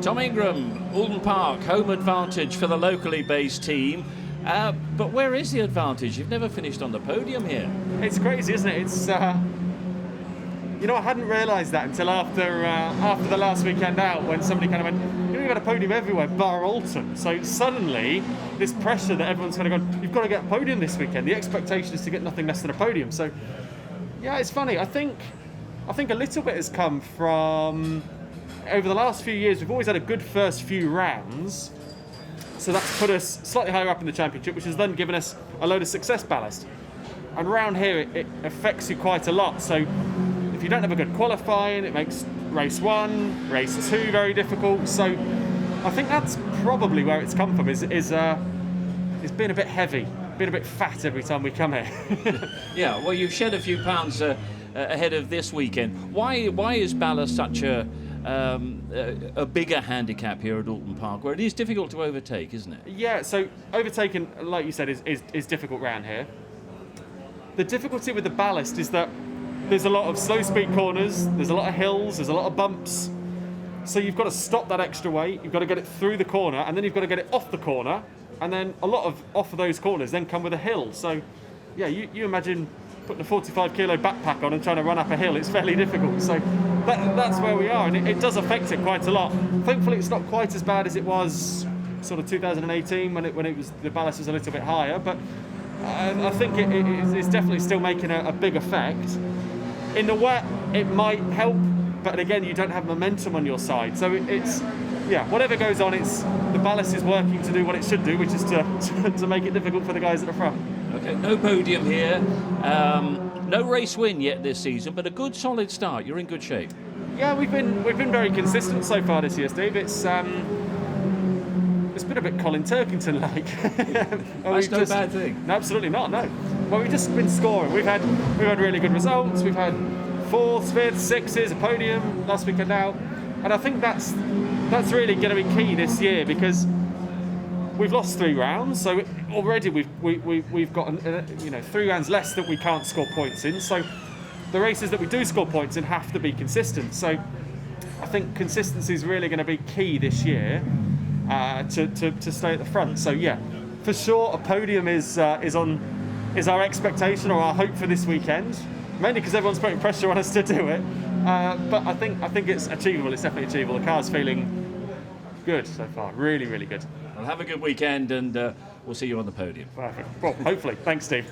Tom Ingram, Alton Park, home advantage for the locally based team. But where is the advantage? You've never finished on the podium here. It's crazy, isn't it? It's I hadn't realised that until after the last weekend out, when somebody kind of went, you've got a podium everywhere bar Alton. So suddenly this pressure that everyone's kind of gone, you've got to get a podium this weekend. The expectation is to get nothing less than a podium. So yeah, it's funny. I think a little bit has come from over the last few years. We've always had a good first few rounds. So that's put us slightly higher up in the championship, which has then given us a load of success ballast. And round here, it affects you quite a lot. So if you don't have a good qualifying, it makes race 1, race 2 very difficult. So I think that's probably where it's come from, is being a bit heavy, being a bit fat every time we come here. Yeah, well, you've shed a few pounds ahead of this weekend. Why is Ballast such a bigger handicap here at Alton Park, where it is difficult to overtake, isn't it? Yeah, so overtaking, like you said, is difficult round here. The difficulty with the Ballast is that there's a lot of slow speed corners, there's a lot of hills, there's a lot of bumps. So you've got to stop that extra weight, you've got to get it through the corner, and then you've got to get it off the corner, and then a lot of off of those corners then come with a hill. So yeah, you imagine putting a 45 kilo backpack on and trying to run up a hill, it's fairly difficult. So that's where we are, and it does affect it quite a lot. Thankfully it's not quite as bad as it was sort of 2018 when it was, the ballast was a little bit higher, but I think it's definitely still making a big effect. In the wet it might help, but again you don't have momentum on your side, so it's whatever goes on, the ballast is working to do what it should do, which is to make it difficult for the guys at the front. Okay, no podium here, no race win yet this season, but a good solid start. You're in good shape. Yeah, we've been very consistent so far this year, Steve. It's been a bit Colin Turkington like. That's no bad thing. No, absolutely not. No. Well, we've just been scoring. We've had really good results. We've had 4th, 5th, 6s, a podium last weekend out, and I think that's really going to be key this year, because we've lost 3 rounds, so already we've got 3 rounds less that we can't score points in. So the races that we do score points in have to be consistent. So I think consistency is really going to be key this year to stay at the front. So yeah, for sure a podium is our expectation or our hope for this weekend. Mainly because everyone's putting pressure on us to do it, but I think it's achievable. It's definitely achievable. The car's feeling good so far, really, really good. Well, have a good weekend, and we'll see you on the podium. Perfect. Well, hopefully. Thanks, Steve.